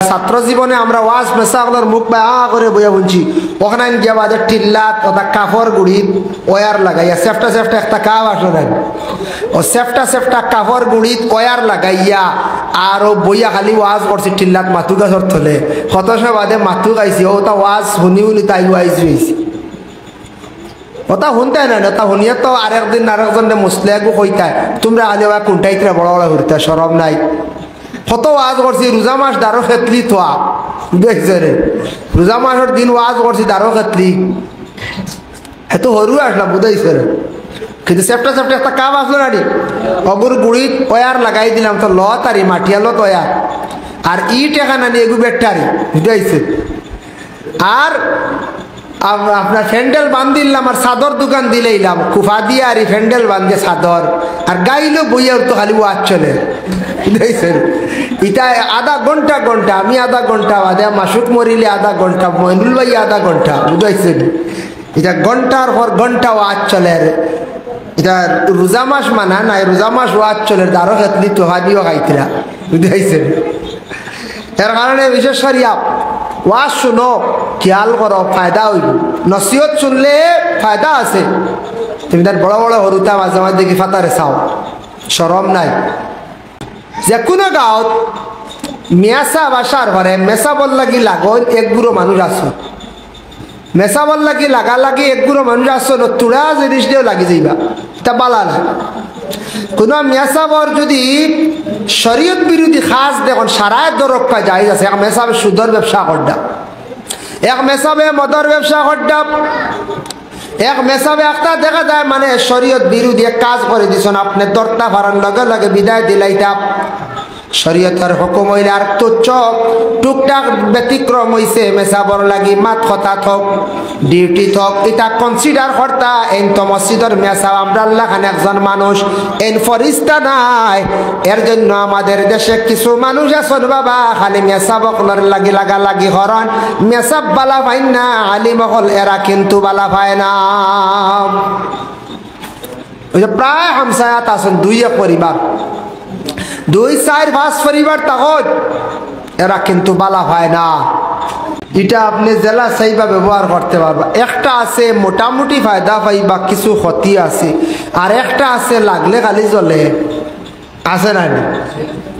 ছাত্র জীবনে আমরা ওয়াজ মেসাগুলোর মুখ বা করে বইয়া বুঝছি ওখানে গিয়া বাজে টিল্লাত ওটা কাপড় গুড়ি ওয়ার লাগাইয়া সেফটা সেফটা একটা কাপ আসলে ও সেফটা কাপড় গুড়িত ওয়ার লাগাইয়া আর ও বইয়া খালি ওয়াজ করছি টিল্লাত মাথু গাছর থলে কত সময় বাদে মাথু গাইছি ওটা ওয়াজ শুনি উনি তাই ওয়াইজ হয়েছি ওটা শুনতে না ওটা শুনিয়ে তো আরেকদিন আরেকজন মুসলিয়াকও কইতায় তোমরা খালি ওয়া কোনটাইতে বড় বড় ঘুরতে সরব নাই কত ওয়াজ করছি রোজা মাস দারো খেতলি থা দেখছে রে রোজা মাসের দিন ওয়াজ করছি দারো খেতলি এত সরু আসলাম বুঝাইছে রে কিন্তু সেফটা একটা কাপ আসলো না অগুর গুড়িত ওয়ার লাগাই দিলাম তো ল তারি মাটিয়ালো তয়ার আর ইট এখানে নিয়ে এগু বেটারি বুঝাইছে আর আপনার ফ্যান্ডেল বান্ধিলাম আর চাদর দোকান দিলেইলাম কুফা দিয়ে আর ফ্যান্ডেল বান্ধে চাদর আর গাইলো বইয়া তো খালি ওয়াজ চলে বুঝাইছেন ইটা আধা ঘন্টা আমি আধা ঘন্টা বাদে মাসুক মরিলে আধা ঘন্টা মইনুল ভাই আধা ঘন্টা বুঝাইছেন এটা ঘন্টার পর ঘন্টা ওয়াজ চলে এটা রোজা মাস মানা নাই রোজা মাস ওয়াজ চলে দারো খেতলি তোহা দিও খাইতরা বুঝাইছেন এর কারণে বিশেষ করিয়া ওয়াজ শুনো খেয়াল করো ফায়দা হইব নসিহত শুনলে ফায়দা আছে তুমি তার বড় বড় হরুতা মাঝে মাঝে দেখি ফাতারে চাও সরম নাই যে কোনো গাঁৱত মেয়াচা বাসার ঘরে মেসাবল লাগি লাগল এক গুঁড়ো মানুষ আছো মেসাবল লাগি লাগা লাগি এক গুঁড়ো মানুষ আছো তুড়া জিনিস দিয়েও লাগি যাইবা তা বালা না কোনো মেসাবর যদি শরীয়ত বিরোধী খাস দেখুন সারায় দরক পায় যাই আছে এক মেসাবে সুদর ব্যবসা করডা এক মেসাবে মদর ব্যবসা করডা এক মেসাবে একটা দেখা যায় মানে শরীয়ত বিরোধী কাজ করে দিছেন আপনি দরটা ভাড়ার লগে লগে বিদায় দিলাইতা শরীয়তের হুকুম হইলে আর তুচ্ছ টুকটাক ব্যতিক্রম হইছে মেসাবর লাগি মাত কথা থক ডিউটি থক এটা কনসিডার করতা এন তো মসজিদের মেসা আমরা আল্লাহ খান একজন মানুষ এন ফরিস্তা নাই এর জন্য আমাদের দেশে কিছু মানুষ আছেন বাবা খালি মেসাবকলর লাগি লাগা লাগি হরণ মেসাব বালা পাই না আলিমহল এরা কিন্তু বালা পায় না ওই যে প্রায় হামসায়াত আছেন দুই এক পরিবার 2-4-5 পরিবার তখন এরা কিন্তু বালা হয় না এটা আপনি জেলা সেইবা ব্যবহার করতে পারবা একটা আছে মোটামুটি ফায়দা পাইবা কিছু ক্ষতি আছে আর একটা আছে লাগলে খালি জ্বলে আছে না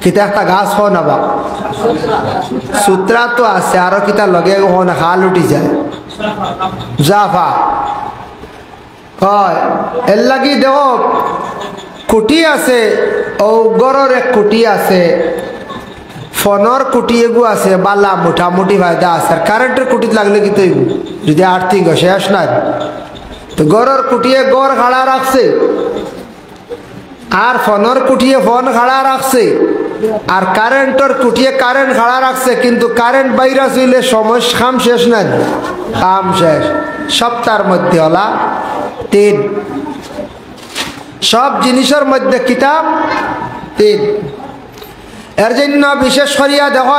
কিতা একটা গাছ হো না বা সূত্রা তো আছে আরো কিতা লগে হন হাল উঠি যায় জাফা হয় এর লাগি দেখো কুটি আছে ও গড়ের এক কুটি আছে ফোনের কুটি এগু আছে বালা মোটামুটি ফায়দা আছে আর কারেন্টের কুটি লাগলে কি তৈব যদি আর্থিক শেষ নাই তো গড়ের কুটিয়ে গড় খাড়া রাখছে আর ফোনের কুটিয়ে ফোন খাড়া রাখছে আর কারেন্টের কুটিয়ে কারেন্ট খাড়া রাখছে কিন্তু কারেন্ট বাইরে চলে সময় কাম শেষ নাই কাম শেষ সপ্তাহের মধ্যে হলা 3 সব জিনিসের মধ্যে কিতাব 3 এর জন্য বিশেষ করিয়া দেখ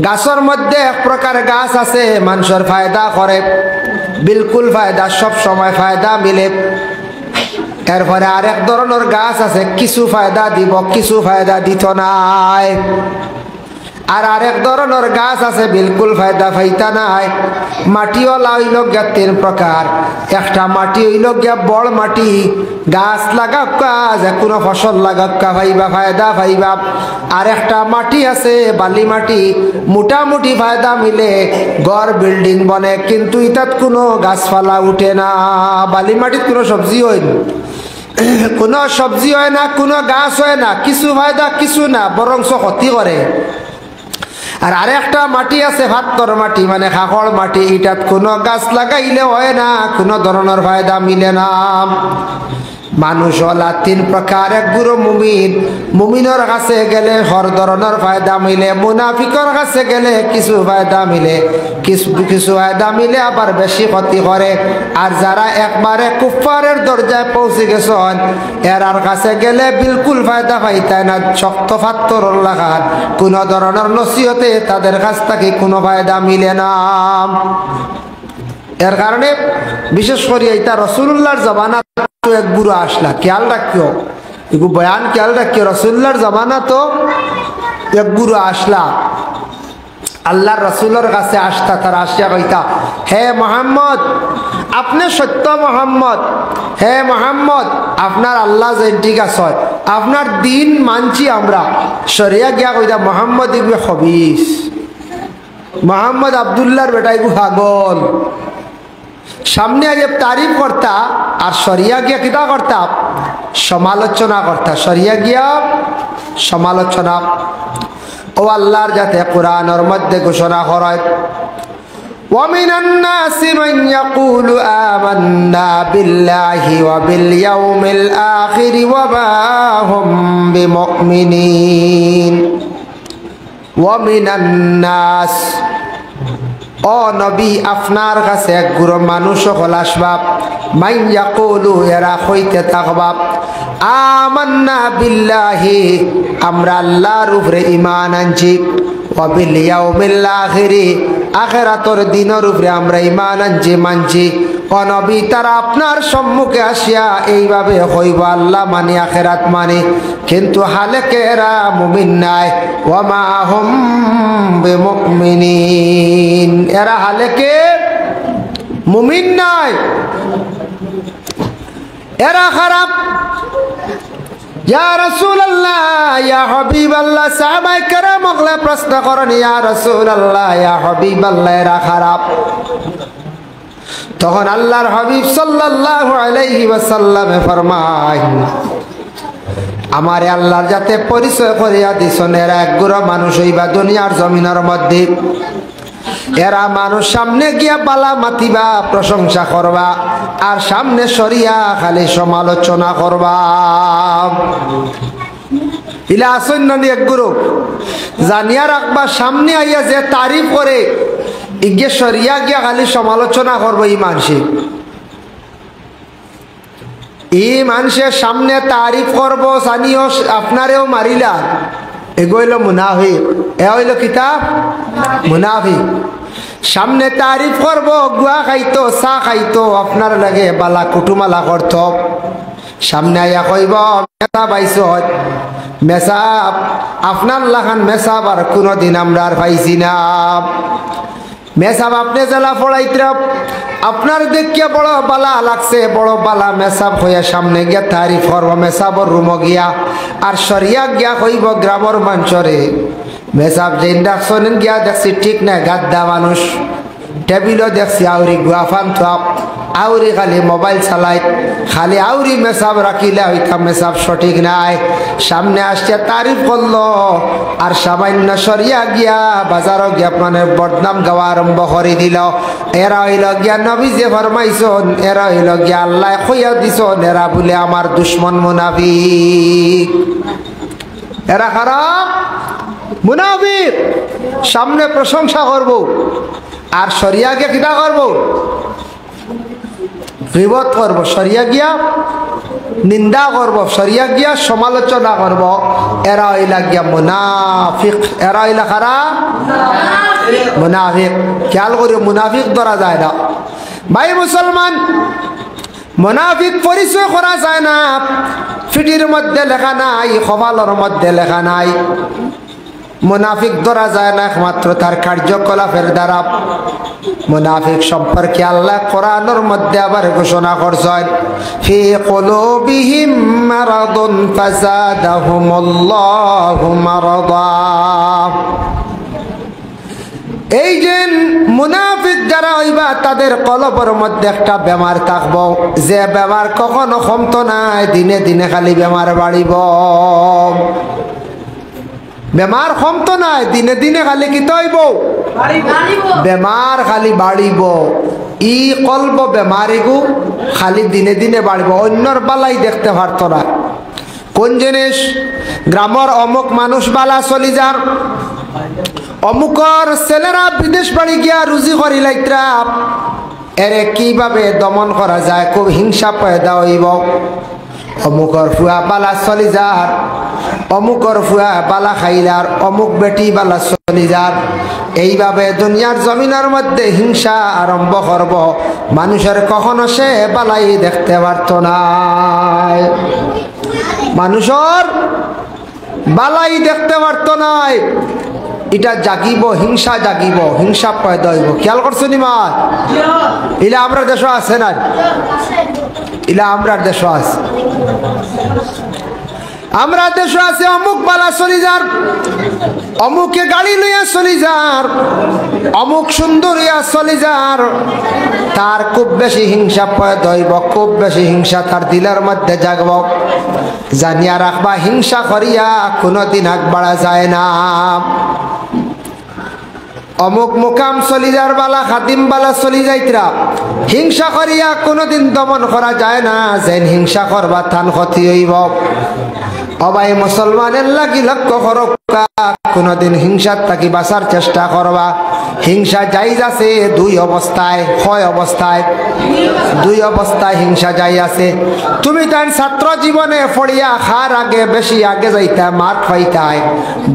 গাছের মধ্যে এক প্রকার গাছ আছে মানুষের ফায়দা করে বিলকুল ফায়দা সব সময় ফায়দা মিলে এরপরে আরেক ধরনের গাছ আছে কিছু ফায়দা দিব কিছু ফায়দা দিত নাই আর আরেক ধরনের গাছ আছে বিলকুল ফায়দা পাইতা নাই মাটিওয়ালা হইল গিয়া 3 প্রকার একটা মাটি হইল গিয়া বড় মাটি গাছ লাগাবকা যে কোনো ফসল লাগাবকা পাইবা ফায়দা পাইবা আর একটা মাটি আছে বালি মাটি মোটামুটি ফায়দা মিলে ঘর বিল্ডিং বনে কিন্তু ইতাত কোনো গাছপালা উঠে না বালি মাটিত কোনো সবজি হয় না কোনো সবজি হয় না কোনো গাছ হয় না কিছু ফায়দা কিছু না বরংস ক্ষতি করে আর আরেকটা মাটি আছে ভাত্তর মাটি মানে খাখড় মাটি এটাত কোনো গাছ লাগাইলে হয় না কোনো ধরনের ফায়দা মিলে না মানুষ হলা 3 প্রকার এক গুরু মুমিন মুমিনের কাছে গেলে হর ধরনের ফায়দা মিলে মুনাফিকর কাছে গেলে কিছু ফায়দা মিলে কিছু ফায়দা মিলে আবার বেশি ক্ষতি করে আর যারা একবারে কুফারের দরজায় পৌঁছে গেছেন এরার কাছে গেলে বিলকুল ফায়দা পাইতায় না শক্ত ফাত্তর লাগান কোনো ধরনের নসিহতে তাদের কাছ থেকে কোনো ফায়দা মিলে না এর কারণে বিশেষ করে এটা রাসূলুল্লাহর জমানা এক বুড়ো আসলা খেয়াল রাখিও এগু বয়ান খেয়াল রাখি রসুল্লার জমানা তো এক গুরু আসলা আল্লাহর রসুলের কাছে আসতা, তারা আসিয়া কইতা, হে মোহাম্মদ আপনি সত্য মোহাম্মদ, হে মোহাম্মদ আপনার আল্লাহ যে ঠিক আছে, আপনার দিন মানছি আমরা। সরিয়া গিয়া কইতা মোহাম্মদ ইগু খবিস, মোহাম্মদ আবদুল্লাহর বেটা ইগু পাগল। সামনে আগে তারিফ করতা আর সরিয়া গিয়া কিতা করতা, সমালোচনা করতা। সরিয়া গিয়া সমালোচনা। ও আল্লাহর যাতে কোরআনের মধ্যে ঘোষণা করায়, وَمِنَ النَّاسِ مَن يَقُولُ آمَنَّا بِاللَّهِ وَبِالْيَوْمِ الْآخِرِ وَمَا هُمْ بِمُؤْمِنِينَ وَمِنَ النَّاسِ ও নবী আপনার কাছে এক গুরু মানুষ সকল আসবাব, মান ইয়াকুলু এরা হইতে থাকবা, আমান্না বিল্লাহি আমরা আল্লাহর উপরে ঈমান আনছি, ওয়া বিল ইয়াউমিল আখিরি আখিরাতের দিনের উপরে আমরা ঈমান আনছি মানছি। ও নবী তারা আপনার সম্মুখে আসিয়া এইভাবে হইব আল্লাহ মানে আখিরাত মানে, কিন্তু হালেকে এরা মুমিন নাই। ওয়া মা হুম বিমুমিনিন এরা হালেকে মুমিন নাই, এরা খারাপ। ইয়া রাসূলুল্লাহ ইয়া হাবিবাল্লাহ সাহাবায়ে কেরাম ওগলা প্রশ্ন করেন, ইয়া রাসূলুল্লাহ ইয়া হাবিবাল্লাহ এরা খারাপ। তখন আল্লাহর হাবিব সাল্লাল্লাহু আলাইহি ওয়াসাল্লাম ফরমায়, আমারে আল্লাহর যাতে পরিচয় করিয়া দিছেন, এরা এক গুরু মানুষ হইবা দুনিয়ার জমিনের মধ্যে। এরা মানুষ সামনে গিয়া বালা মাতিবা, প্রশংসা করবা, আর সামনে সরিয়া খালি সমালোচনা করবা। ইলা আসন্নানি এক গুরু জানিয়া রাখবা, সামনে আইয়া যে তারিফ করে ইগে সরিয়া গিয়া খালি সমালোচনা করবো। ই মানুষের সামনে তারিফ করবো জানিও আপনারেও মারিলা, এগোইল মুনাফিক। এ হইল কিতাব মুনাফিক। সামনে তারিফ করবো, গুয়া খাইতো চা খাইতো আপনার লাগে বালা কুটুমালা করত, সামনে আইয়া কইব মেসাব আইস, মেসাব আপনার লাখান মেসাব আর কোনদিন আমরা আর পাইছি না। মেসাব আপনি জেলা পড়াইতে আপনার দেখিয়া বড় বালা লাগছে, বড় বালা মেসাব হইয়া সামনে গিয়া তারিফ করব মেসাবর রুম গিয়া, আর সরিয়া গিয়া কইব গ্রামের মানুষরে মেসাব যে ইন্ডাকশন গিয়া দেখছি ঠিক নাই, গাদ্দা মানুষ। টেবিলও দেখছি আউরি গুয়াফান থাপ, আউরি খালি মোবাইল চালাই, খালি আউরি মেসাব রাখিলে হইতাম মেসাব সঠিক নাই। সামনে আসছে তারিফ করলো, আর সামান্য সরিয়া গিয়া বাজারও গিয়া মানে বদনাম গাওয়া আরম্ভ করে দিল। এরা হইল গিয়া নবী যে ফরমাইছন, এরা হইল গিয়া আল্লাহ কইয়া দিছন, এরা বলে আমার দুশ্মন মুনাফিক। এরা খারাপ মুনাফিক। সামনে প্রশংসা করব, আর সরিয়া গিয়া কিটা করব, গীবত করব, সরিয়া গিয়া নিন্দা করব, সরিয়া গিয়া সমালোচনা করব। এরা হইলা গিয়া মুনাফিক। এরা হইলা খারাপ মুনাফিক। খেয়াল করি মুনাফিক ধরা যায় না ভাই মুসলমান। মুনাফিক পরিচয় করা যায় না, ফিটির মধ্যে লেখা নাই, কপালের মধ্যে লেখা নাই। মুনাফিক ধরা যায় না একমাত্র তার কার্যকলাপের দ্বারা। মুনাফিক সম্পর্কে আল্লাহ কোরআনের মধ্যে আবার ঘোষণা করছেন, ফি কুলুবিহিম মারাদুন ফাযাদাহুমুল্লাহু মারাদা। এই যে মুনাফিক যারা হইবা তাদের কলবের মধ্যে একটা বেমার থাকবো, যে বেমার কখনো কমতো নাই, দিনে দিনে খালি বেমার বাড়িব। বেমার কমতো নাই, দিনে দিনে খালি কি তৈব বেমার খালি বাড়িব। ই কলব বেমারিগু খালি দিনে দিনে বাড়িব, অন্যর বালাই দেখতে পারত না। কোন জিনিস? গ্রামের অমুক মানুষ বালা চলি যার, অমুকর ছেলেরা বিদেশ বাড়ি গিয়া রুজি করি লাইত্রা, এরে কিভাবে দমন করা যায়, খুব হিংসা পয়দা হইব। অমুকর ফুয়া বালা চলি যার, অমুকর ফুয়া বালা খাইলার, অমুক বেটি বালা চলি যার। এইভাবে দুনিয়ার জমিনের মধ্যে হিংসা আরম্ভ করব, মানুষের কখনো সে বালাই দেখতে পারত না। মানুষের বালাই দেখতে পারতো নাই, এটা জাগিব, হিংসা জাগিব, হিংসা পয়দা হইব। খেয়াল করছো নি মা? ইলা আমরা দেশ আছে না, ইলা আমরা দেশ আছে, আমরা দেশ আছে। অমুক বালা চলি যার, অমুকে গাড়ি লইয়া চলি যার, অমুক সুন্দর হইয়া চলি যার, তার খুব বেশি হিংসা পয়দা হইব, খুব বেশি হিংসা তার দিলের মধ্যে জাগব। জানিয়া রাখবা, হিংসা করিয়া কোনোদিন আগ বাড়া যায় না। অমুক মুকাম চলি যার বালা, খাতিম বালা চলি যাইতরা, হিংসা করিয়া কোনোদিন দমন করা যায় না। যেন হিংসা করবা থান ক্ষতি হইব। অবাই মুসলমানের লাগি লক্ষ্য করক্কা, কোনোদিন হিংসার থাকি বাঁচার চেষ্টা করবা। হিংসা জায়েজ আছে দুই অবস্থায়, হয় অবস্থায়, দুই অবস্থায় হিংসা জায়েজ আছে। তুমি তাই ছাত্র জীবনে পড়িয়া খার আগে বেশি আগে যাইতা, মার্ক পাইতাই,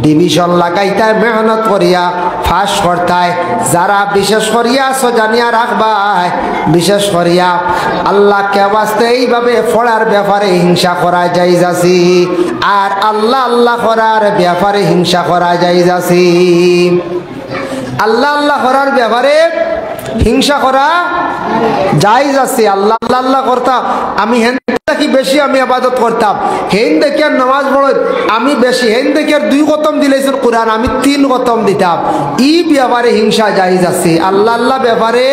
ডিভিশন লাগাইতাই, মেহনত করিয়া ফাঁস করতাই। যারা বিশেষ করিয়া জানিয়া রাখবাই, বিশেষ করিয়া আল্লাহকে বাঁচতে এইভাবে পড়ার ব্যাপারে হিংসা করা জায়েজ আছে, আর আল্লাহ আল্লাহ করার ব্যাপারে হিংসা করা জায়েজ আছে। আল্লাহ আল্লাহ করার ব্যাপারে হিংসা করা জায়েজ আছে। আল্লাহ আল্লাহ করতাম, আমি হেন দেখি বেশি আমি ইবাদত করতাম, হেন দেখে নামাজ পড়ো আমি বেশি, হেন দেখে 2 খতম দিলেছেন কোরআন, আমি 3 খতম দিতাম, এই ব্যাপারে হিংসা জায়েজ আছে। আল্লাহ আল্লাহ ব্যাপারে।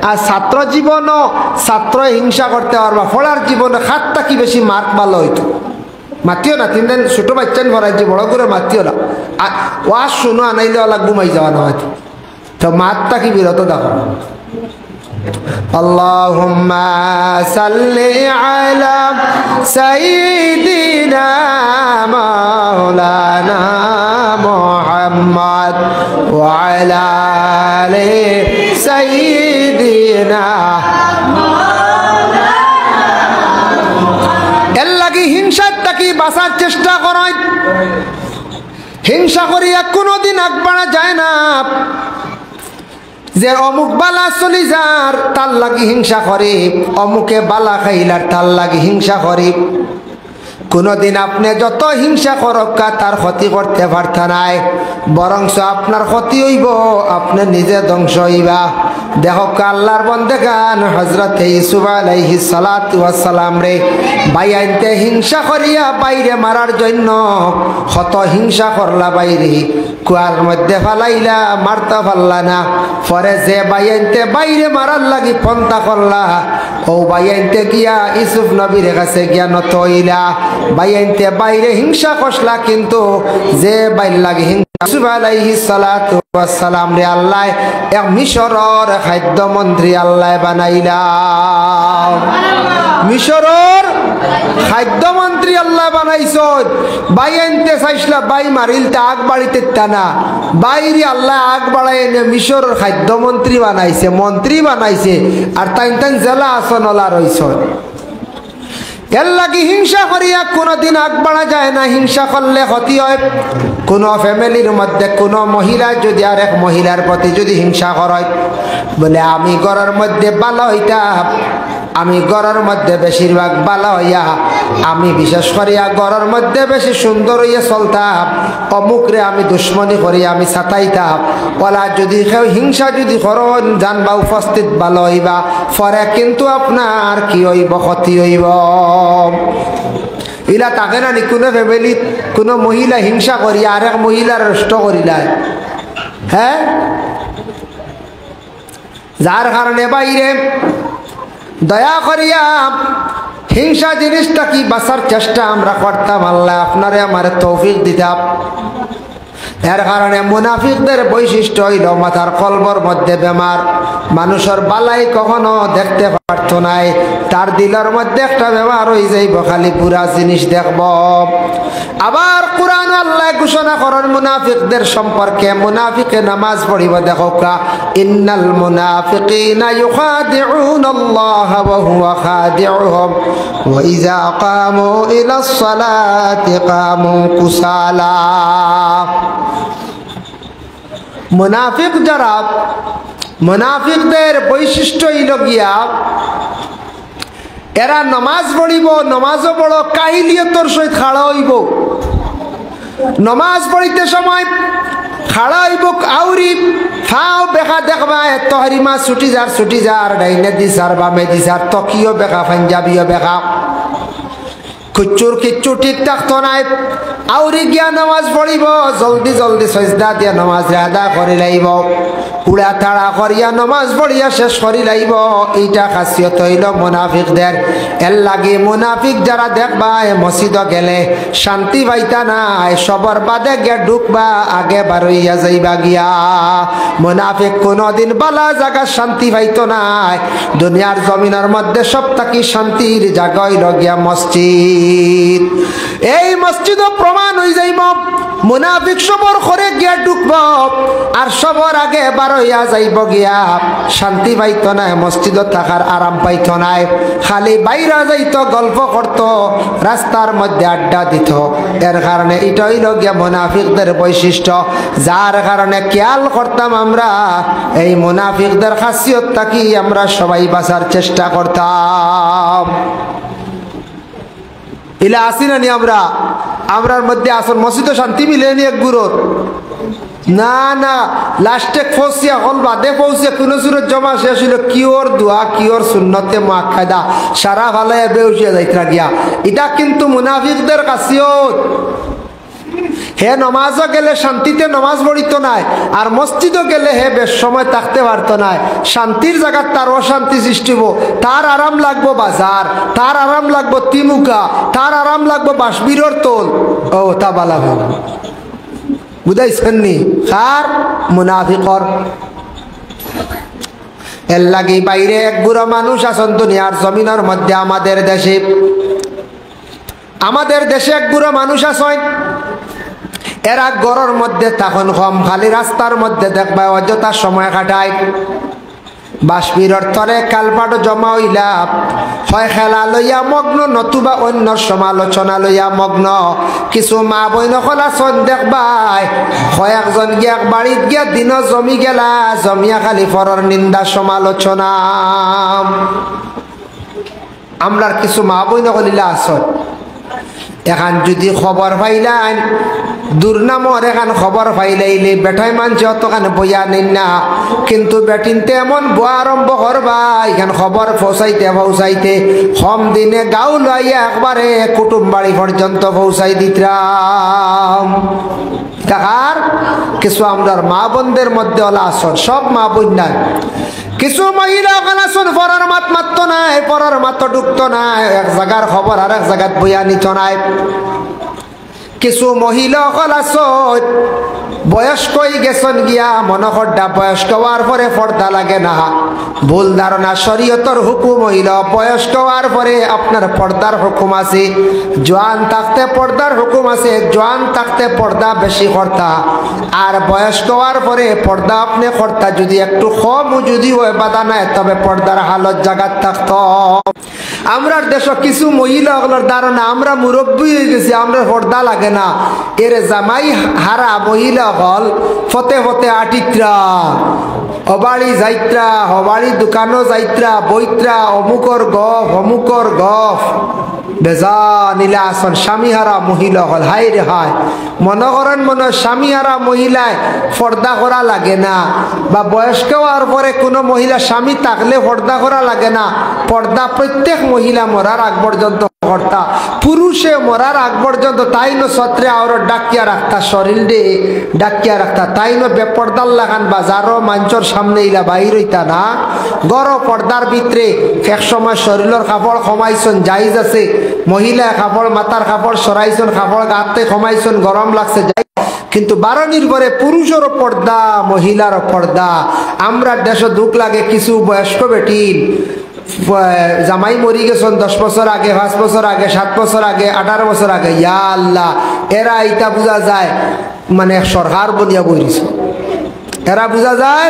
আর ছাত্র জীবনও ছাত্র হিংসা করতে পারবা, পড়ার জীবনে খাতটা কি বেশি মার্ক ভালো হইতো। মাতিও না, 3 দিন ছোট বাচ্চান ভরাইছি, বড় করে মাতিও না। ওয়াজ শুনো আনাইলে ওলা ঘুমাই যাওয়া না মাতি, তো মাতটা কি বিরত দেখো। আল্লাহুম্মা সাল্লি আলা সাইয়্যিদিনা মাওলানা মুহাম্মদ ওয়া আলা আলি সাইয়্যিদিনা। এর লাগি হিংসার থাকি বাঁচার চেষ্টা করয়। হিংসা করিয়া কোনোদিন আগ বাড়া যায় না। যে অমুক বালা চলি যার তার লাগি হিংসা করে, অমুকে বালা খাইলার তার লাগি হিংসা করে। কোনোদিন আপনি যত হিংসা করক্কা তার ক্ষতি করতে পারতা নাই, বরংস আপনার ক্ষতি হইব, আপনি নিজে ধ্বংস হইবা। দেখো আল্লাহর বন্দেগান হযরত ইউসুফ আলাইহিস সালাতু ওয়াস সালাম রে বাইয়াইতে হিংসা করিয়া বাইরে মারার জন্য কত হিংসা করলা, বাইরে কুয়ার মধ্যে ফালাইলা, মারতে পারলা না। পরে যে বাইয়াইতে বাইরে মারার লাগি পন্থা করলা, ও বাইয়াইতে গিয়া ইউসুফ নবীর কাছে গিয়া নত হইলা। বাইয়াইতে বাইরে হিংসা কষলা, কিন্তু যে বাইর লাগে ইউসুফ আলাইহিস সালাতু ওয়াস সালাম রে আল্লাহ এক মিশরের খাদ্যমন্ত্রী আল্লাহ বানাইলা। মিশরের খাদ্যমন্ত্রী আল্লাহ বানাইছো। বাই আনতে চাইছিলা, বাই মারিলতে আগ বাড়িতে টানা, বাইরে আল্লাহ আগ বাড়াই মিশরের খাদ্যমন্ত্রী বানাইছে, মন্ত্রী বানাইছে, আর তাইন তাইন জেলা আসনলা রইছ। এর লাগি হিংসা করিয়া কোনোদিন আগ বাড়া যায় না। হিংসা করলে ক্ষতি হয়। কোনো ফ্যামিলির মধ্যে কোনো মহিলা যদি আর এক মহিলার প্রতি যদি হিংসা করে, বলে আমি ঘরের মধ্যে ভালো হইতাম, আমি ঘরের মধ্যে বেশিরভাগ ভালো হইয়া, আমি বিশেষ করিয়া ঘরের মধ্যে বেশি সুন্দর হইয়া চলতাম, অমুকরে আমি দুশ্মনী করিয়া আমি ছাতাইতাম, ওলা যদি কেউ হিংসা যদি করন জানবা উপস্থিত ভালো হইবা, পরে কিন্তু আপনার কি হইব, ক্ষতি হইব। ইলা তাকে না নি কোনো ফ্যামিলিত কোনো মহিলা হিংসা করিয়া আরেক মহিলার নষ্ট করিলায়, হ্যাঁ, যার কারণে বাইরে দয়া করিয়া হিংসা জিনিসটা কি বাঁচার চেষ্টা আমরা করতাম। আল্লাহ আপনারে আমার তৌফিক দিতাম। এর কারণে মুনাফিকদের বৈশিষ্ট্য হইল মাথার কলবর মধ্যে বেমার, মানুষের বালাই কখনো দেখতে পারতো নাই, তার দিলের মধ্যে একটা বেমার হয়ে যাইব, খালি পুরা জিনিস দেখব। আবার কুরআন আল্লাহ ঘোষণা করেন মুনাফিকদের সম্পর্কে, মুনাফিকে নামাজ পড়িব। দেখো কা ইন্নাল মুনাফিকিনা ইউখাদিউনাল্লাহ ওয়া হুয়া খাদিউহুম ওয়া ইযা কামু ইলাস সালাতি কামু কুসালা। মুনাফিক যারা, মুনাফিকদের বৈশিষ্ট্য হইল গিয়া এরা নমাজ পড়িব, নমাজও বড় কাহিলিয়তর সহিত খাড়া হইব। নমাজ পড়িতে সময় খাড়া হইব, আউরি ফাও বেখা দেখবা এত হরিমা ছুটি যার ডাইনে দিছার বামে দিছার, তকিও বেখা পাঞ্জাবিও বেখা, কিচ্ছু ঠিক থাকতো নাই। আউরি গিয়া নামাজ পড়িব, জলদি জলদি সজদা দিয়া নামাজ আদা করে লাইব, উড়া তাড়া করিয়া নামাজ পড়িয়া শেষ করি লাইব। এইটা খাসিয়ত হইল মুনাফিকদের। এর লাগে মুনাফিক যারা দেখবা মসজিদ গেলে শান্তি পাইতা নাই, সবর বাদে গিয়া ঢুকবা, আগে বারইয়া যাইবা গিয়া। মুনাফিক কোনদিন বালা জায়গা শান্তি পাইতো নাই। দুনিয়ার জমিনের মধ্যে সব থাকি শান্তির জায়গা হইল গিয়া মসজিদ। এই মসজিদও প্রমাণ হয়ে যাইব মুনাফিক সবর করে গিয়া ঢুকব, আর সবর আগে বার হইয়া যাইব গিয়া, শান্তি পাইত নাই, মসজিদ থাকার আরাম পাইত নাই, খালি বাইরে যাইত, গল্প করত, রাস্তার মধ্যে আড্ডা দিত। এর কারণে এটা হইল গিয়া মুনাফিকদের বৈশিষ্ট্য, যার কারণে খেয়াল করতাম আমরা এই মুনাফিকদের খাসিয়ত থাকি আমরা সবাই বাঁচার চেষ্টা করতাম। ইলা আসি না নি আমরার মধ্যে আসল মসজিদ শান্তি মিলেনি এক গুরুর না না, লাস্টে ফসিয়া হল বাদে পৌঁছিয়া কোন সুরত জমা শেষ হইল, কিওর দোয়া কিওর সুন্নতে মুআক্কাদা সারা ভালো বেউসিয়া যাইতরা গিয়া। এটা কিন্তু মুনাফিকদের খাসিয়ত। হে নমাজও গেলে শান্তিতে নমাজ পড়িত নাই, আর মসজিদও গেলে হে বেশ সময় থাকতে পারতো নাই। শান্তির জায়গার তার অশান্তি সৃষ্টি হবো, তার আরাম লাগবো বাজার, তার আরাম লাগবো তিমুকা, তার আরাম লাগবো বাসবিরর তোল। ও তা বালা ভাব বুঝাইছেন নি? কার? মুনাফিকর। এর লাগি বাইরে এক বুড়ো মানুষ আছেন দুনিয়ার জমিনের মধ্যে, আমাদের দেশে এক বুড়ো মানুষ আছেন, এরা গরর মধ্যে তখন কম, খালি রাস্তার মধ্যে দেখবা অযথা সময় কাটায়। বাসপিরর তরে কালপাট জমা হইলা, হয় খেলা লইয়া মগ্ন, নতুবা অন্য সমালোচনা লইয়া মগ্ন। কিছু মা বইন কলা চন দেখবাই, হয় একজন গিয়া বাড়িত গিয়া দিন জমি গেলা, জমিয়া খালি পরর নিন্দা সমালোচনা। আমরার কিছু মা বইন কলিলা আসন, এখন যদি খবর পাইলেন দুর্নামর, এখন খবর পাইলাইলে বেটাই মানছে অতখানে বইয়া নেই না, কিন্তু বেটিনতে এমন বোয়া আরম্ভ করবা, এখান খবর পৌঁছাইতে কম দিনে গাও লইয়া একবারে কুটুম বাড়ি পর্যন্ত পৌঁছাই দিতাম। তাহার কিছু আমরার মা বোনদের মধ্যে ওলা আসন, সব মা বোন নাই, কিছু মহিলা ওখানে আসন পরার মাত মাত্ত নাই, পরার মাত্র ঢুকতো নাই, এক জায়গার খবর আর এক জায়গায় বইয়া নিত নাই। কিছু মহিলা অকল আসত বয়স্ক হয়ে গেছেন গিয়া, মনকরটা বয়স্ক হওয়ার পরে পর্দা লাগে না, ভুল ধারণা। শরীয়তর হুকুম হইল বয়স্ক হওয়ার পরে আপনার পর্দার হুকুম আছে, জোয়ান থাকতে পর্দার হুকুম আছে, জোয়ান থাকতে পর্দা বেশি কর্তা, আর বয়স্ক হওয়ার পরে পর্দা আপনি কর্তা যদি একটু কম যদি হয় বাধা নাই, তবে পর্দার হালত জাগাত থাকত। আমরা দেশ কিছু মহিলা ওগুলোর ধারণা আমরা মুরব্বী হয়ে গেছি, আমরা পর্দা লাগে না, এর জামাই হারা মহিলা হল ফতে ফতে আটিত্রা, অবাড়ি যাইত্রা, হবাড়ি দোকানও যাইত্রা, বইত্রা, অমুকর গফ বেজা নীলা আসন। স্বামীহারা মহিলা হল, হাই রে হায়, মনে করেন মনে স্বামীহারা মহিলায় পর্দা করা লাগে না, বা বয়স্ক হওয়ার পরে কোনো মহিলা স্বামী থাকলে পর্দা করা লাগে না। পর্দা প্রত্যেক মহিলা মরার আগ পর্যন্ত কর্তা, পুরুষে মরার আগ পর্যন্ত তাই নো সত্রে আরো ডাকিয়া রাখতা, শরীর ডে ডাকিয়া রাখতা, তাই নো বেপর্দার লাগান বাজারও মঞ্চর সামনে ইলা বাহির হইতা না। গড় পর্দার ভিতরে এক সময় শরীরের কাপড় কমাইছন জাইজ আছে, মহিলা কাপড় মাথার কাপড় সরাইছন, কাপড় গাতে কমাইছন, গরম লাগছে যাই, কিন্তু বারণির পরে পুরুষেরও পর্দা মহিলারও পর্দা। আমরা দেশে দুঃখ লাগে, কিছু বয়স্ক বেটিন জামাই মরি গেছেন 10 বছর আগে, 5 বছর আগে, 7 বছর আগে, 18 বছর আগে, ইয়া আল্লাহ, এরা ইটা বোঝা যায় মানে সরকার বলিয়া বইরিছ, এরা বোঝা যায়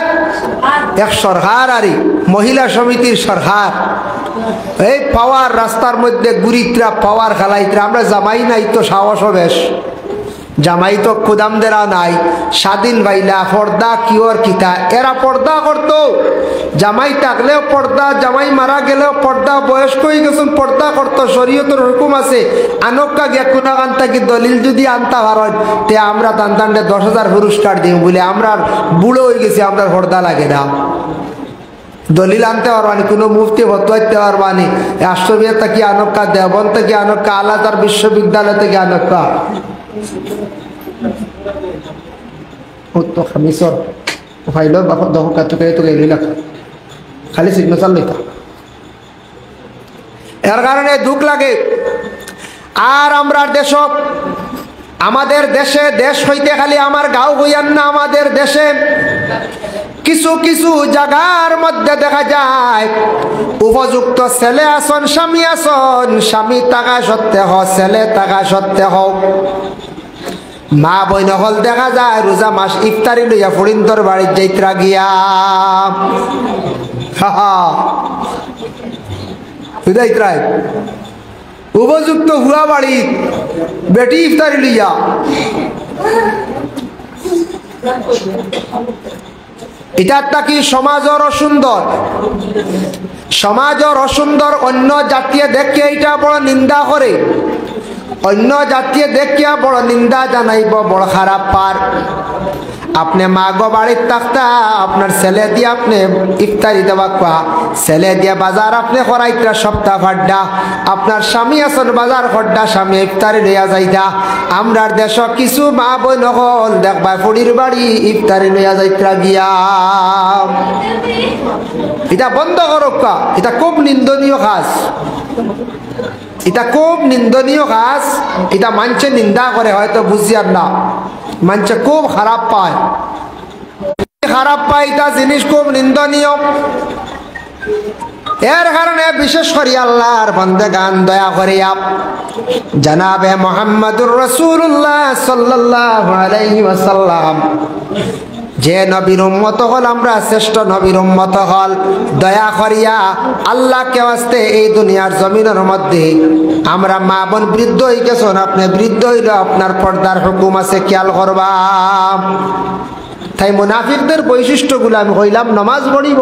এক সরকার, আরে মহিলা সমিতির সরকার। এই পাওয়ার রাস্তার মধ্যে গুরিত্রা পাওয়ার খেলাইত্রা, আমরা জামাই নাই তো সাহস বেশ, জামাই তো কুদাম দেরা নাই, স্বাধীন ভাইলা পর্দা কিওর কিতা, এরা পর্দা করতো, জামাই থাকলেও পর্দা, জামাই মারা গেলেও পর্দা, বয়স্ক হয়ে গেছেন পর্দা করতো, শরীয়তের হুকুম আছে। আনক্কা গিয়া কোনাগান থাকি দলিল যদি আনতা পারেন তে আমরা তান্তান্ডে 10,000 পুরস্কার দিই বলে আমরা বুড়ো হয়ে গেছি, আমরা পর্দা লাগে না। দলিল আনতে পারবানি, কোনো মুফতি বতোয়াইতে পারবানি, আশ্রমিয়া থেকে আনক্কা, দেবন থেকে আনক্কা, আলাদার বিশ্ববিদ্যালয় থেকে আনক্কা। খামিসর ফাইল খালি সিগনেচার লইতা, এর কারণে দুঃখ লাগে। আর আমরা দেশ, আমাদের দেশে, দেশ হইতে খালি আমার গাঁও হইয়ান না, আমাদের দেশে কিছু কিছু জায়গার মধ্যে দেখা যায় উপযুক্ত ছেলে আসন, স্বামী আসন, স্বামী টাকা সত্ত্বে হোক, ছেলে টাকা সত্ত্বে হোক, মা বই নহল দেখা যায় রোজা মাস ইফতারি লইয়া ফরিন্তর বাড়ির যাইত্রা গিয়া উপযুক্ত হুয়া বাড়ি বেটি ইফতারি লইয়া। এটা কি সমাজের অসুন্দর? সমাজের অসুন্দর। অন্য জাতীয় দেখে এটা বড় নিন্দা করে, অন্য জাতীয় দেখিয়া বড় নিন্দা জানাইব, বড় খারাপ পার। আপনি মা গো বাড়ির থাকতা আপনার ছেলে দিয়ে আপনি ইফতারি দেওয়া কোয়া, ছেলে দিয়ে বাজার আপনি করাইতা সপ্তাহ ফাড্ডা, আপনার স্বামী আসন বাজার খড্ডা, স্বামী ইফতারি লইয়া যাইতা। আমরার দেশ কিছু মা বই নহল দেখবা ফুড়ির বাড়ি ইফতারি লইয়া যাইতা গিয়া। এটা বন্ধ করক, এটা খুব নিন্দনীয় কাজ, এটা খুব নিন্দনীয় কাজ। এটা মানুষে নিন্দা করে হয়তো বুঝিয়ার না, মানুষে খুব খারাপ পায়, খারাপ পায়, এটা জিনিস খুব নিন্দনীয়। এর কারণে বিশেষ করে আল্লাহর বান্দাগান দয়া করিয়া জনাবে মুহাম্মদুর রাসূলুল্লাহ সাল্লাল্লাহু আলাইহি ওয়াসাল্লাম যে নবীর উম্মত হল, আমরা শ্রেষ্ঠ নবীর উম্মত হল, দয়া করিয়া আল্লাহকে ওয়াস্তে এই দুনিয়ার জমিনের মধ্যে আমরা মা বোন বৃদ্ধ হয়ে গেছেন, আপনি বৃদ্ধ হইলে আপনার পর্দার হুকুম আছে, খেয়াল করবা। তাই মুনাফিকদের বৈশিষ্ট্যগুলো আমি কইলাম, নামাজ পড়িব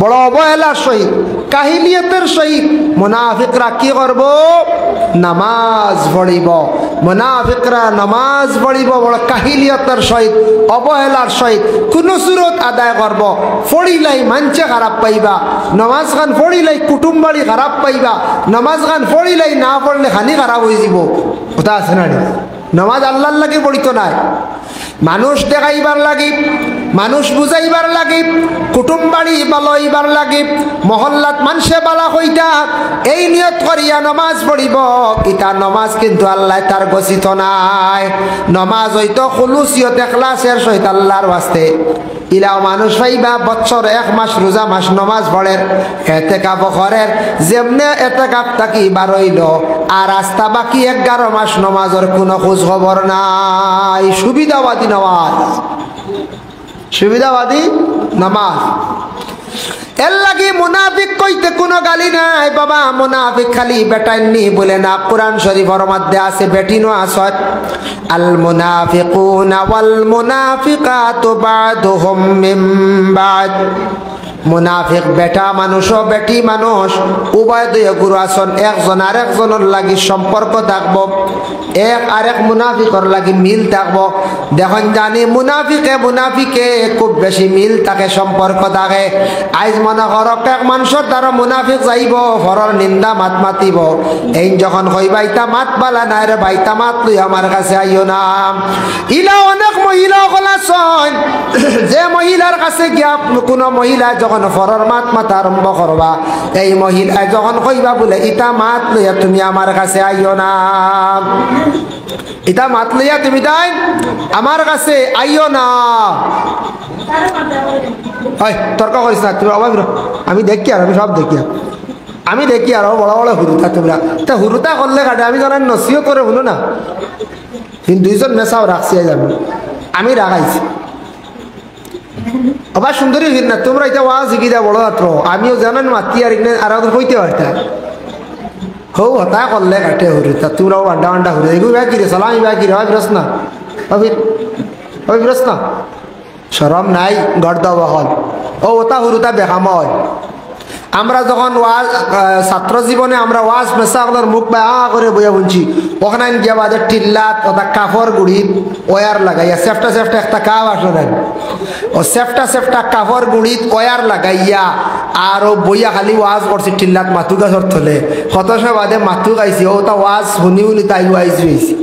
বড় অবহেলার সহিত, কাহিলিয়তের সহিত মুনাফিকরা কি করব? নামাজ পড়িব। মুনাফিকরা নামাজ পড়িব বড় কাহিলিয়তের সহিত, অবহেলার সহিত, কোন সুরত আদায় করব, পড়িলাই মানছে খারাপ পাইবা, নামাজ খান পড়িলাই কুটুম্বাড়ি খারাপ পাইবা, নামাজ খান পড়িলাই না পড়লে খানি খারাপ হয়ে যাব। কথা আছে না? নামাজ আল্লাহর লাগে পড়িত নাই, মানুষ দেখাইবার লাগি, মানুষ বুঝাইবার লাগি, কুটুম বাড়ি ভালো হইবার লাগি, মহল্লাত মানুষে বালা হইতা, এই নিয়ত করিয়া নমাজ পড়িব। ইটা নমাজ কিন্তু আল্লাহ তার গছিত নাই। নমাজ হইতো খুলুসিয়ত ইখলাসের সহিত আল্লাহর ওয়াস্তে। ইলাও মানুষ পাইবা বছর 1 মাস রোজা মাস নমাজ পড়ের, এতেকাফ করের, যেমনে এতেকাফ থাকি বার হইল, আর রাস্তা বাকি 11 মাস নমাজের কোনো খোঁজ খবর নাই। সুবিধাবাদী নামাজ, সুবিধাবাদী নামাজ। এর লাগি মুনাফিক কইতে কোনো গালি নাই বাবা। মুনাফিক খালি বেটাইনি বলে না, কোরআন শরীফের মধ্যে আছে বেটিনো আসত, আল মুনাফিকুনা ওয়াল মুনাফিকাতু বাদুহুম মিন বাদ। মুনাফিক বেটা মানুষ ও বেটি মানুষ উভয় দুই গুরু আসন, একজন আর একজনের লাগি সম্পর্ক থাকবো, এক আরেক মুনাফিকর লাগি মিল থাকবো। দেখুন জানি মুনাফিকে মুনাফিকে খুব বেশি মিল থাকে, সম্পর্ক থাকে। আজ মনে করক এক মানুষের দ্বারা মুনাফিক যাইব, ঘরের নিন্দা মাত মাতিব, এই যখন কইবা ইতা মাত বালা নাই রে ভাইতা মাত লই আমার কাছে আইও না। ইলা অনেক মহিলা গলাছন, যে মহিলার কাছে গিয়া কোনো মহিলা যখন ফরর মাত মাতা আরম্ভ করবা, এই মহিলা যখন কইবা বলে ইতা মাত লইয়া তুমি আমার কাছে আইও না, ইতা মাত লইয়া তুমি তাই আমার কাছে আইও না। তর্ক করিস না তুমি, অভাব আমি দেখি আর, আমি সব দেখি, আমি দেখি আর বড় বড় হুরুতা তোমরা তা হুরুতা করলে কাটে। আমি জানেন নসিও করে শুনো না, কিন্তু 2জন মেসাও রাখছি যাবে, আমি রাখাইছি। আবার সুন্দরী হইন না তোমরা, এটা ওয়াজ শিখি দেয় বড় মাত্র, আমিও জানেন মাতি আর আর হইতে পারতাম। হো হতা করলে কাটে হরি তা তোমরাও আড্ডা আড্ডা হরি এগুলো ব্যাগ কিরে সালাম ব্যাগ কিরে হয় বিরস না বিরস না শরম নাই গড় দেওয়া হল ও ওটা হুরুতা বেখাময় আমরা যখন ওয়াজ ছাত্র জীবনে আমরা ওয়াজ মেসাগুলোর মুখ বা করে বইয়া বুনছি ওখানে গিয়া বাজে টিল্লাত ওটা কাপড় গুড়ি ওয়ার লাগাইয়া সেফটা সেফটা একটা কাপ আসলে ও সেফটা কাপড় গুড়িত ওয়ার লাগাইয়া আর ও বইয়া খালি ওয়াজ করছি টিল্লাত মাথু গাছর থলে হতাশ বাদে মাথু গাইছি ওটা ওয়াজ শুনি শুনি তাই ওয়াইজ রয়েছি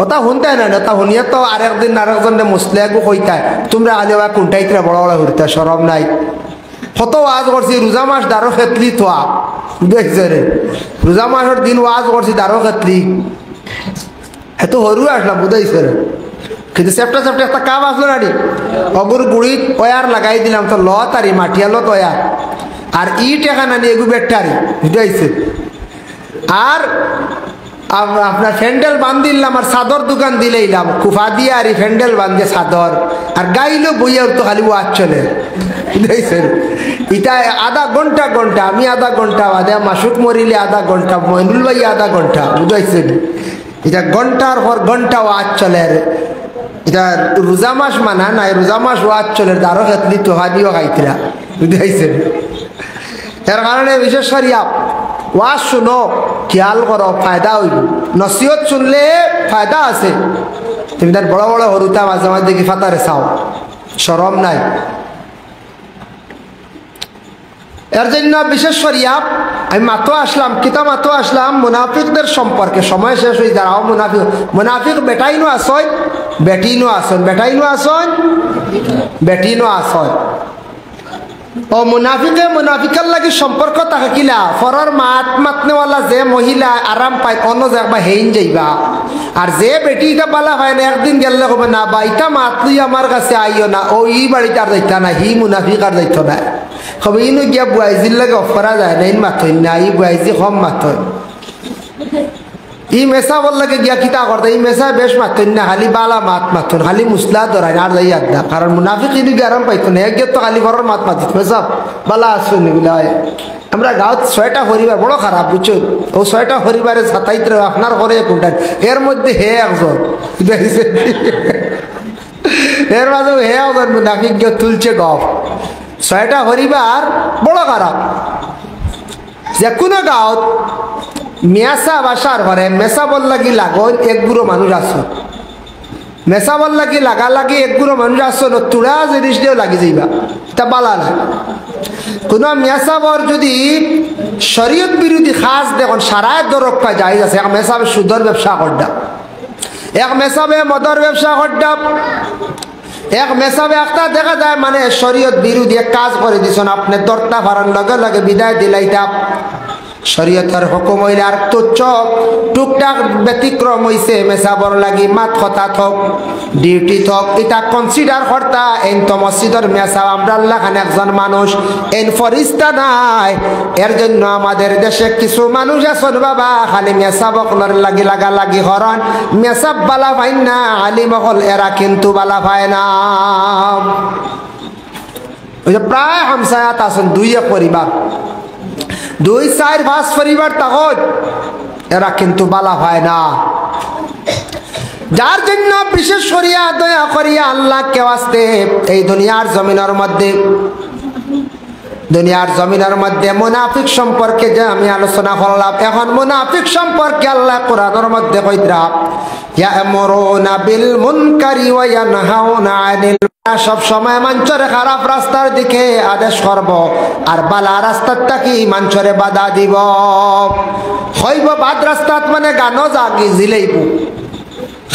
ওটা শুনতে না ওটা শুনিয়ে তো আরেকজনে মুসলে একু কইতায় তোমরা আলে কোনটাইতে বড় বড় ঘুরতে সরম নাই কত ওয়াজ করছি রোজা মাস দারো খেতলি থা দেখছে রে রোজা মাসের দিন ওয়াজ করছি দারো খেতলি এত হরু আসলা বুঝাইছে রে কিন্তু সেফটা একটা কাপ আসলো নাড়ি অগুর গুড়িত ওয়ার লাগাই দিলাম তো ল তারি মাটিয়ালো তয়ার আর ইট এখানে আনি এগু বেটারি বুঝাইছে আর আপনার ফ্যান্ডেল বান্ধিলাম আর চাদর দোকান দিলেইলাম কুফা দিয়ে আর ফ্যান্ডেল বান্ধে চাদর আর গাইলো বইয়া তো খালি ওয়াজ চলে বুঝাইছেন এটা আধা ঘন্টা আমি আধা ঘন্টা বাদে মাসুক মরিলে আধা ঘন্টা মইনুল ভাই আধা ঘন্টা বুঝাইছেন এটা ঘন্টার পর ঘন্টা ওয়াজ চলে এটা রোজা মাস মানা নাই রোজা মাস ওয়াজ চলে দারো খেতলি তোহা দিও খাইতরা বুঝাইছেন এর কারণে বিশেষ করিয়া ওয়াজ শুনো খেয়াল করো ফায়দা হইব নসিহত শুনলে ফায়দা আছে তুমি তার বড় বড় হরুতা মাঝে মাঝে দেখি ফাতারে চাও শরম নাই এর জন্য বিশেষ করিয়া আমি মাতো আসলাম মুনাফিকদের সম্পর্কে সময় শেষ হয়ে যাও মুনাফিক বেটাইনো আসয় বেটিনো আসন বেটিনো আসয় ও মুনাফিকার লাগি সম্পর্ক থাকে কিলা ফরর মাতনেওয়ালা যে মহিলা আরাম পায় অন্য জায়গা হেইন যাইবা আর যে বেটিটা পালা হয় না একদিন গেলে হবে না বা ইটা মাতলুই আমার কাছে আইও না ও ই বাড়িতে আর যাইতা না হি মুনাফিক আর যাইত না কবে ইনো গিয়া বুয়াইজির লাগে অফরা যায় না ইন মাথই না ই বুয়াইজি কম মাথই ই মেসা বল লাগে গিয়া কিতা করতে ই মেসা বেশ মাথই না খালি বালা মাথন খালি মুসলা ধরাই আর যাই না কারণ মুনাফিক ইনি আরাম পাইতো না এক তো খালি ঘরের মাতিত মেসা বালা আসুন বিলাই আমরা গাঁত 6টা পরিবার বড় খারাপ বুঝছো ও 6টা পরিবারে ছাতাইতে আপনার ঘরে কোনটা এর মধ্যে হে একজন এর মাঝে হে একজন মুনাফিক গিয়ে তুলছে গপ 6টা পরিবার বড় খারাপ যে কোনো গাঁত মেসা বাসার ঘরে মেসা বল লাগি লাগো এক গুঁড়ো মানুষ আসো মেসা বল লাগি লাগা লাগি এক গুঁড়ো মানুষ আসো তুড়া জিনিস দিয়েও লাগি যাইবা তা বালা না কোন মেসাবর যদি শরীয়ত বিরোধী খাস দেখুন সারায় দরক পায় যাই আছে এক মেসাবে সুদর ব্যবসা করডা এক মেসাবে মদর ব্যবসা করডা এক মেসাবে একটা দেখা যায় মানে শরীয়ত বিরোধী এক কাজ করে দিছেন আপনি দরটা ভাড়ার লগে লগে বিদায় দিলাইতা শরীয়তের হুকুম হইলে আর তুচ্ছ টুকটাক ব্যতিক্রম হইছে মেসাবর লাগি মাত কথা থক ডিউটি থক এটা কনসিডার করতা এন তো মসজিদের মেসা আমরা আল্লাহ খান একজন মানুষ এন ফরিস্তা নাই এর জন্য আমাদের দেশে কিছু মানুষ আছেন বাবা খালি মেসা বকলর লাগি লাগা লাগি হরন মেসাব বালা পাই না আলিম হল এরা কিন্তু বালা পায় না ওই যে প্রায় হামসায়াত আছেন 2 পরিবার 2-4-5 পরিবার তখন এরা কিন্তু বালা হয় না যার জন্য বিশেষ করিয়া দয়া করিয়া আল্লাহ কে ওয়াস্তে এই দুনিয়ার জমিনের মধ্যে মুনাফিক সম্পর্কে যে আমি আলোচনা করলাম এখন মুনাফিক সম্পর্কে আল্লাহ কোরআনের মধ্যে কইরা ইয়ামুরুনা বিল মুনকারি ওয়া ইয়ানহাউনা আনিল সব সময় মানুষের খারাপ রাস্তার দিকে আদেশ করব আর বালা রাস্তার থাকি মানুষের বাধা দিব হইব বাদ রাস্তাত মানে গানো জাগি জিলেইব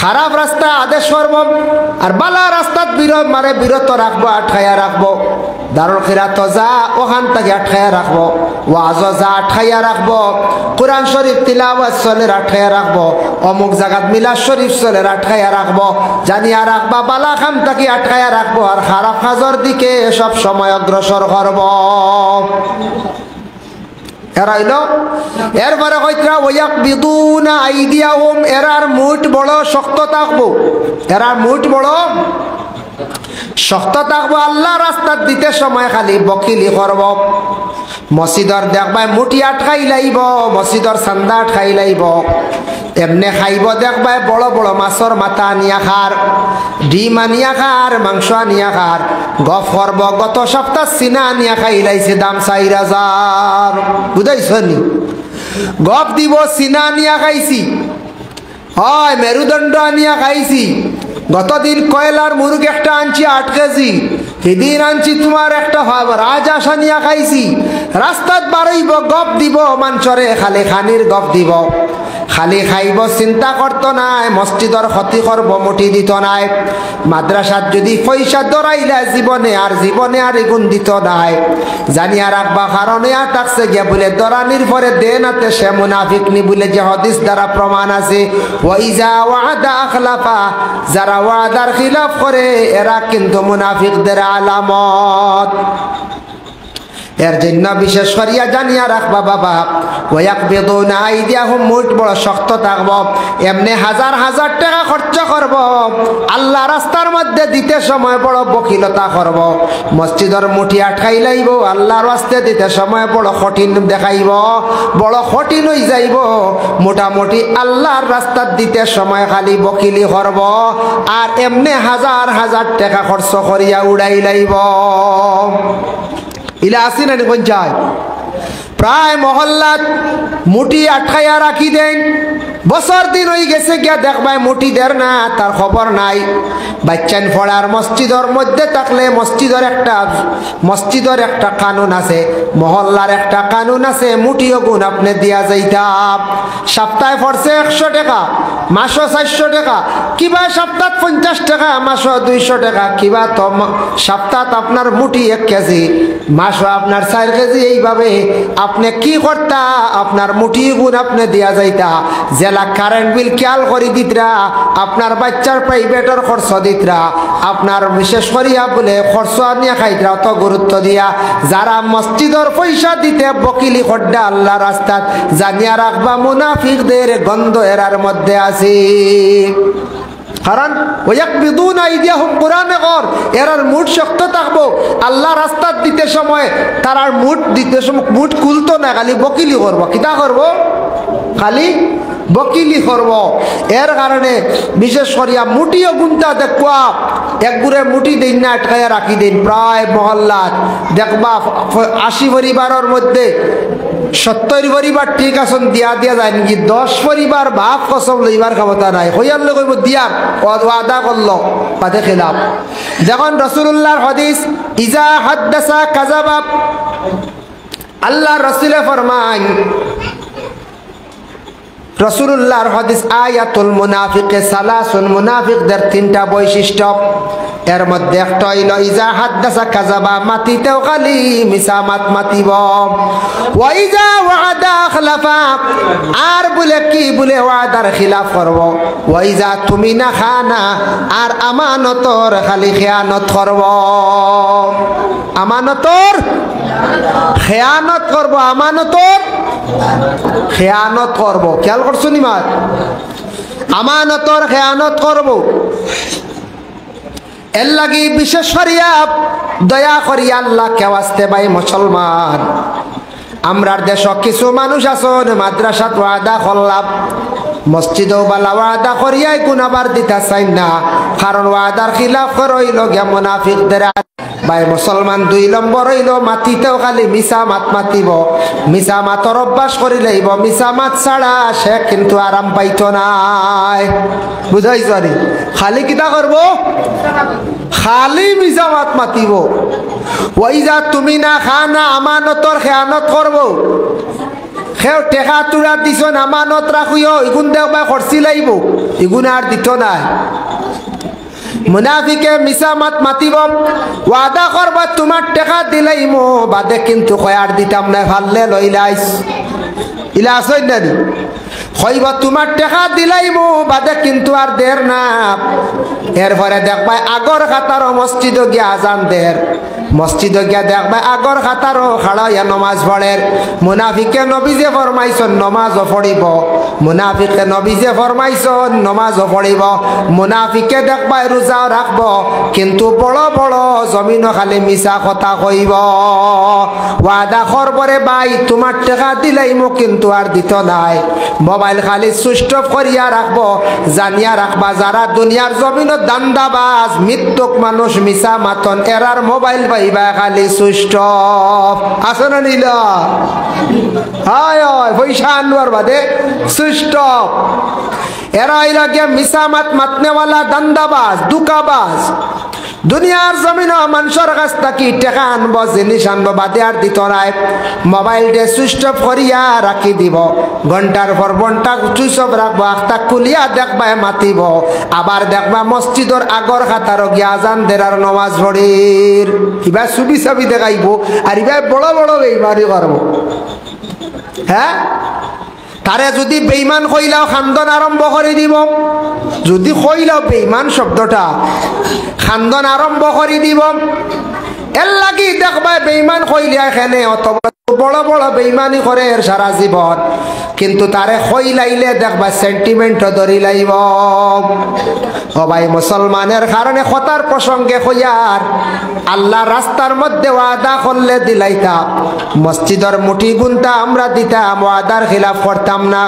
খারাপ রাস্তা আদেশ করব আর বালা রাস্তাত বিরত রাখবো আটকাইয়া রাখবো দারুল খিরাত যা ওখান থেকে আটকাইয়া রাখবো ওয়াজ যা আটকাইয়া রাখবো কোরআন শরীফ তিলাওয়াত চলে আটকাইয়া রাখবো অমুক জায়গাত মিলাদ শরীফ চলে আটকাইয়া রাখবো জানিয়া রাখবা বালা খাম থেকে আটকাইয়া রাখবো আর খারাপ কাজের দিকে সব সময় অগ্রসর করব এরা হইল এরপরে কইরা ওয়াকবিদুনা আইদিয়াহুম এরার মুঠ বড় শক্ত থাকবো এরার মুঠ বড় শক্ত থাকবো আল্লাহ রাস্তা দিতে সময় খালি বকিলি করব মসজিদর দেখবাই মুঠি আটকাই লাইব, মসজিদর চান্দা আটকাই লাইব। এমনে খাইব দেখবাই বড় বড় মাছর মাথা আনিয়া খার, ডিম আনিয়া খার, মাংস আনিয়া খার। গফ করব গত সপ্তাহ চিনা আনিয়া খাই লাইছে দাম 4000, বুঝাইছ নি? গপ দিব চিনা আনিয়া খাইছি, হয় মেরুদণ্ড আনিয়া খাইছি। গতদিন কয়লার মুরগ একটা আনছি 8 কেজি, সেদিন আনছি তোমার একটা রাজহাঁস আনিয়া খাইছি। রাস্তাত বাড়াইব গপ দিব মাঞ্চরে, খালি খানির গপ দিব, খালি খাইব চিন্তা করতো নাই, মসজিদর ক্ষতি করব মুঠি দিত নাই। মাদ্রাসাত যদি পয়সা দরাইলা জীবনে আর এগুন দিত নাই। জানিয়া রাখবা কারণে থাকছে গিয়া বলে দরানির পরে দেনাতে সে মুনাফিক নি বলে যে হাদিস দ্বারা প্রমাণ আছে। ওয়াইজা ওয়াদা আখলাফা, যারা ওয়াদার খিলাফ করে এরা কিন্তু মুনাফিকদের আলামত। এর জন্য বিশেষ করিয়া জানিয়া রাখবা বাবা, ওয়াকবিদুনা আইদিয়াহুম, মুঠ বড় শক্ত থাকব। এমনি হাজার হাজার টাকা খরচ করব, আল্লাহ রাস্তার মধ্যে দিতে সময় বড় বকিলতা করব। মসজিদের মুঠি আটকাই লাইব, আল্লাহর রাস্তে দিতে সময় বড় কঠিন দেখাইব, বড় কঠিন হয়ে যাইব। মোটামুটি আল্লাহর রাস্তার দিতে সময় খালি বকিলি করব, আর এমনি হাজার হাজার টাকা খরচ করিয়া উড়াই লাইব। ইলা আসি না পঞ্চায়েত প্রায় মহল্লাত মুঠি আটকাইয়া রাখি দেন। বছর দিন হয়ে গেছে গিয়া দেখবাই মুঠি দের না, তার খবর নাই। বাচ্চান পড়ার মসজিদের মধ্যে থাকলে মসজিদের একটা কানুন আছে, মহল্লার একটা কানুন আছে, মুঠিও গুণ আপনি দিয়া যাইতাম। সপ্তাহে পড়ছে 100 টাকা, মাসও 400 টাকা, কিবা সপ্তাহ 50 টাকা, মাসও 200 টাকা, কিবা তো সপ্তাহ আপনার মুঠি 1 কেজি, মাসও আপনার 4 কেজি। এইভাবে আপনি কি করতা, আপনার মুঠি গুণ আপনি দিয়া যাইতা। জেলা কারেন্ট বিল খেয়াল করে দিতরা, আপনার বাচ্চার প্রাইভেটের খরচ দিতরা, আপনার বিশেষ করিয়া বলে খরচ নিয়ে খাইতরা অত গুরুত্ব দিয়া। যারা মসজিদের পয়সা দিতে বকিলি খড্ডা আল্লাহ রাস্তাত, জানিয়া রাখবা মুনাফিকদের গন্ধ এরার মধ্যে আছে। কারণ ওয়াকবিদুন আইদিয়াহুম, কোরআনে কর এরার মুঠ শক্ত থাকবো। আল্লাহ রাস্তাত দিতে সময় তারার মুঠ দিতে সময় মুঠ খুলতো না, খালি বকিলি করব। কিতা করব? খালি বকিলি করব। এর কারণে বিশেষ করিয়া মুঠিও গুনতা দেখবা, একগুড়ে মুঠি দিন না আটকাইয়া রাখি দিন। প্রায় মহল্লাত দেখবা 80 পরিবারের মধ্যে 70 পরিবার ঠিক আছেন, দিয়া যায় নাকি 10 পরিবার বাপ কসম লইবার ক্ষমতা নাই। হইয়ার লোক দিয়ার ওয়াদা করলো বাদে খিলাফ। যখন রাসূলুল্লাহর হাদিস ইজা হাদ্দাসা কাযাবা, আল্লাহ রাসূলে ফরমান, রাসূলুল্লাহর হাদিস আয়াতুল মুনাফিকে সালাসুন, মুনাফিকদের 3টা বৈশিষ্ট্য। এর মধ্যে একটা হইল ইজা হাদ্দাসা কাযাবা, মাতিতেও খালি মিসামাত মাতিব। ওয়া ইজা ওয়াদা আখলাফা, আর বলে কি বলে ওয়াদার খিলাফ করব। ওয়া ইজা তুমিনা খানা, আর আমানতর খালি খেয়ানত করব। আমানতর খেয়ানত করব, আমানতর খেয়ানত করব। খেয়াল করছো নি মাত? আমানতর খেয়ানত করব। এর লাগি বিশেষ করিয়া দয়া করিয়া আল্লাহ কেওয়াস্তে ভাই মুসলমান, আমরার দেশ কিছু মানুষ আছেন মাদ্রাসাত ওয়াদা করলাম, মসজিদেও বালা ওয়াদা করিয়াই গুনাবার দিতে চাই না, কারণ ওয়াদার খিলাফ করইল গিয়া মুনাফিকদের। ভাই মুসলমান 2 নম্বর হইল মাতিতেও খালি মিছা মাত মাতিব। মিছা মাতর অভ্যাস করি লইব, মিছা মাত ছাড়া সে কিন্তু আরাম পাইত নাই। বুঝাইছ নি? খালি কিতা করব? খালি মিছা মাত মাতিব। ওইজা তুমি না খানা, আমানতর খেয়ানত করব। সেও টেকা তুরা দিছ, আমানত রাখিও, ইগুন দেখবা খরচি লাইব, ইগুন আর দিত নাই। মুনাফিকে মিছা মাত মাতিব, ওয়াদা করবা তোমার টাকা দিলাইমো, বাদে কিন্তু কয়ার দিতাম না, ভাললে লইলাইস। ইলা আসই না নি? কইব তোমার টাকা দিলাইমো, বাদে কিন্তু আর দের না। এরপরে দেখবা আগর খাতার মসজিদে গিয়া আজান দের, মসজিদ গিয়া দেখবা আগর খাতারও খাড়া ইয়া নমাজ পড়ের। মুনাফিকে নবী যে ফরমাইছেন নমাজও পড়িব, মুনাফিকে নবী যে ফরমাইছেন নমাজও পড়িব। মুনাফিকে দেখবা রোজাও রাখব, কিন্তু বড় বড় জমিনও খালি মিছা কথা কইব। ওয়াদা করবরে ভাই তোমার টাকা দিলাইমো কিন্তু আর দিত নাই। মোবাইল খালি সুইচ অফ করিয়া রাখবো, জানিয়া রাখবা যারা দুনিয়ার জমিনত দান্দাবাজ মৃত্যুক মানুষ মিছা মাতন এরার মোবাইল পাইবা খালি সুইচ অফ। আছে না নিলা? হায় হায় পয়সা আনবার বাদে সুইচ অফ। এরা হইলা গিয়া মিছা মাত মাতনেওয়ালা দান্দাবাজ দুকাবাজ। দুনিয়ার জমিন মানুষের কাছ থাকি টাকা আনবো জিনিস আনবো বাদে আর দিত নাই। মোবাইল দিয়ে সুইচ অফ করিয়া রাখি দিব, ঘন্টার পর ঘন্টা সুইচ অফ রাখবো, আখটা খুলিয়া দেখবা মাতিব। আবার দেখবা মসজিদর আগর খাতারও গিয়া আজান দেরার নমাজ পড়ির। ইবা ছবি ছবি দেখাইব আর ইবা বড় বড় বেইমানি করবো। হ্যাঁ, তারে যদি বেইমান কইলাও খান্দন আরম্ভ করে দিব। যদি কইলাও বেইমান শব্দটা খান্দন আরম্ভ করে দিব। এর লাগি দেখবা বেইমান কইলিয়া এখানে অত বড় বড় বেইমানি করে সারা জীবন, কিন্তু তারে কইলাইলে দেখবা সেন্টিমেন্ট ধরি লাইব। ও ভাই মুসলমানের কারণে কথার প্রসঙ্গে কইয়ার আল্লাহ রাস্তার মধ্যে ওয়াদা করলে দিলাইতা, মসজিদের মুঠি গুনতা আমরা দিতাম, ওয়াদার খিলাফ করতাম না।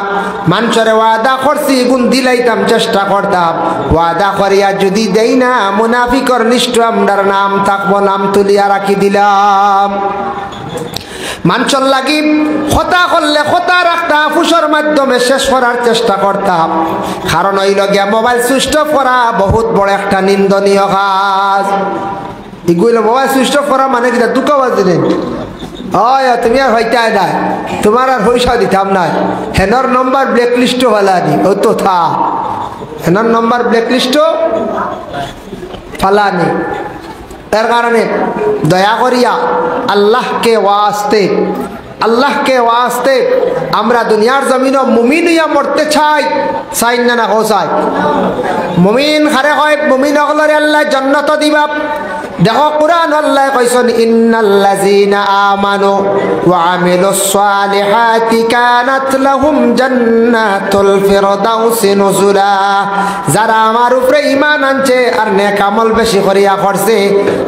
মানুষের ওয়াদা করছি গুণ দিলাইতাম, চেষ্টা করতাম। ওয়াদা করিয়া যদি দেই না মুনাফিকর লিস্ট আমরার নাম থাকবো, নাম তুলিয়া রাখি দিলাম। মানুষের লাগি কথা করলে কথা রাখতাম, ফুসর মাধ্যমে শেষ করার চেষ্টা করতাম। কারণ হইল গিয়া মোবাইল সুইচ অফ করা বহুত বড় একটা নিন্দনীয় কাজ। এগুলো মোবাইল সুইচ অফ করা মানে কিনা দুঃখবাজ দিলেন। হয় তুমি আর হইতাই নাই, তোমার আর পয়সা দিতাম নাই। হেনর নম্বর ব্ল্যাক লিস্টও ফালানি, ও তো থা হেনর নম্বর ব্ল্যাক লিস্টও ফালানি। তার কারণে দয়া করিয়া আল্লাহকে ওয়াস্তে আমরা দুনিয়ার জমিন মুমিন হইয়া মরতে চাই না না চাই? মুমিন হারে হয়, মুমিন হলরে আল্লাহ জান্নাত দিবা। দেখো কুরআন আল্লাহ কইছেন ইন্নাল্লাযীনা আমানু ওয়া আমিলুস সালিহাতি কানাত লাহুম জান্নাতুল ফিরদাউসি নুজুলা। যারা আমার উপরে ঈমান আনছে আর নেক আমল বেশি করিয়া করছে,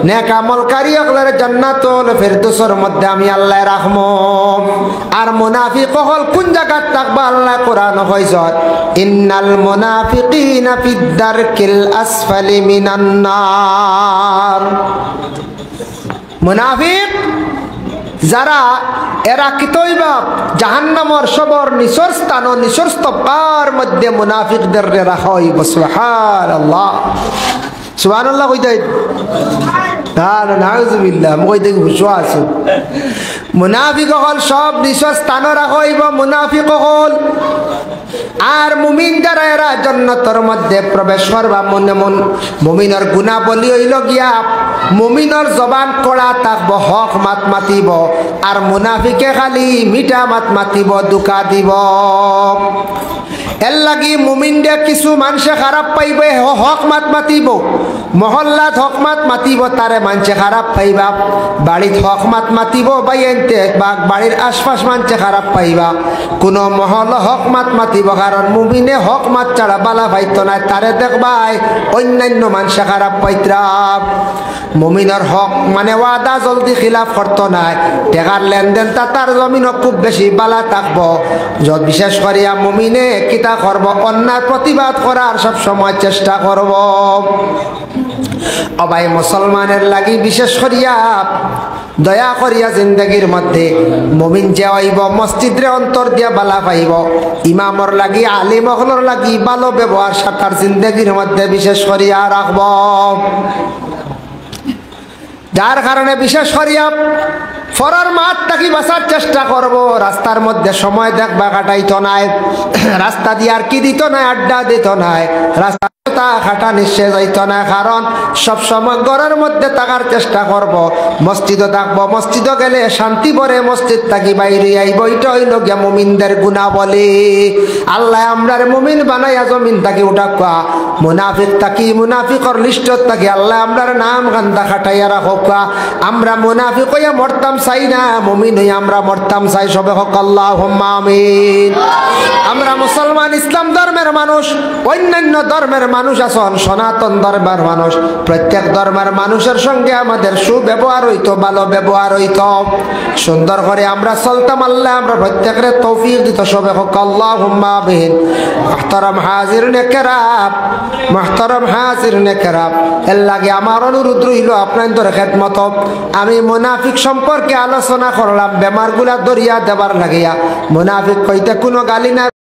নেক আমলকারী হলরে জান্নাতুল ফিরদাউসের মধ্যে আমি আল্লাহ রাখমু। আর মুনাফিক হল কোন জায়গা থাকবা আল্লাহ কোরআন কইছেন ইন্নাল মুনাফিকিনা ফিদ দারকিল আসফালি মিনান নার। মুনাফিক যারা এরা কিতইবা জাহান্নামর সবর নিচর স্থান ও নিচর স্তব্বার মধ্যে মুনাফিকদের রাখা হইব। সুবহানাল্লাহ সুবহানাল্লাহ কইতে না না নাউজুবিল্লাহ মই দেখি হুশো আছে। মুনাফিক হল সব নিচর স্থান রাখা হইব মুনাফিক হল। আর মুমিন যারা এরা জান্নাতের মধ্যে প্রবেশ করবা। মুমিনের গুণাবলী হইল গিয়া মুমিনের জবান কড়া থাকব, হক মাত মাতিব। আর মুনাফিকে খালি মিঠা মাত মাতিব, দুকা দিব। এর লাগি মুমিন দে কিছু মানুষে খারাপ পাইবে, হক মাত মাতিব। মহল্লাত হক মাত মাতিব, তারে মানুষে খারাপ পাইবা। বাড়িত হক মাত মাতিব বাইতে বা বাড়ির আশপাশ মানুষে খারাপ পাইবা। কোনো মহল হক মাত মাতিব, কারণ মুমিনে হক মাত ছাড়া বালা পাইতো না, তারে দেখবাই অন্যান্য মানুষে খারাপ পাইতরা। মুমিনের হক মানে ওয়াদা জলদি খিলাফ করতো নাই, টেকার লেনদেন তার জমিন খুব বেশি বালা থাকবো। যত বিশেষ করিয়া মুমিনে কিতা করব, অন্যায় প্রতিবাদ করার সব সময় চেষ্টা করব। অবাই মুসলমানের লাগি বিশেষ করিয়া দয়া করিয়া জিন্দগির মধ্যে মুমিন যে হইব মসজিদরে অন্তর দিয়া বালা পাইব। ইমামর লাগি আলিম হলর লাগি ভালো ব্যবহার সাতার জিন্দগির মধ্যে বিশেষ করিয়া রাখব। যার কারণে বিশেষ করিয়া ফরার মাঠ থাকি বাঁচার চেষ্টা করব। রাস্তার মধ্যে সময় দেখবা কাটাইতো নাই, রাস্তা দিয়ে আর কি দিত নাই, আড্ডা দিত নাই, রাস্তা তা খাটা নিশ্চয় যাইত না, কারণ সবসময় ঘরের মধ্যে থাকার চেষ্টা করব, মসজিদে থাকবো, মসজিদে গেলে শান্তি পরে মসজিদ থাকি বাইরে আইব। এটা হইল গিয়া মুমিনদের গুণাবলী। আল্লাহ আমরার মুমিন বানাইয়া জমিন থাকি উঠাকা, মুনাফিক থাকি মুনাফিকর লিস্ট থাকি আল্লাহ আমরার নাম গান্দা খাটাইয়া রাখা। আমরা মুনাফিক হইয়া মরতাম চাই না, মুমিন হইয়া আমরা মরতাম চাই। সবে হক আল্লাহুম্মা আমিন। আমরা মুসলমান ইসলাম ধর্মের মানুষ, অন্যান্য ধর্মের মানুষ আছেন, সনাতন ধর্মের মানুষ, প্রত্যেক ধর্মের মানুষের সঙ্গে আমাদের সুব্যবহার হইতো, ভালো ব্যবহার হইতো, সুন্দর করে আমরা চলতাম। আল্লাহ আমরা প্রত্যেকের তৌফিক দিত। সবে হক আল্লাহুম্মা আমিন। মুহতারাম হাজিরিনে কেরাম, মুহতারাম হাজিরিনে কেরাম, এর লাগে আমার অনুরোধ রইল আপনাদের খেদমত। আমি মুনাফিক সম্পর্কে আলোচনা করলাম, বেমারগুলা দরিয়া দেবার লাগিয়া। মুনাফিক কইতে কোনো গালি না।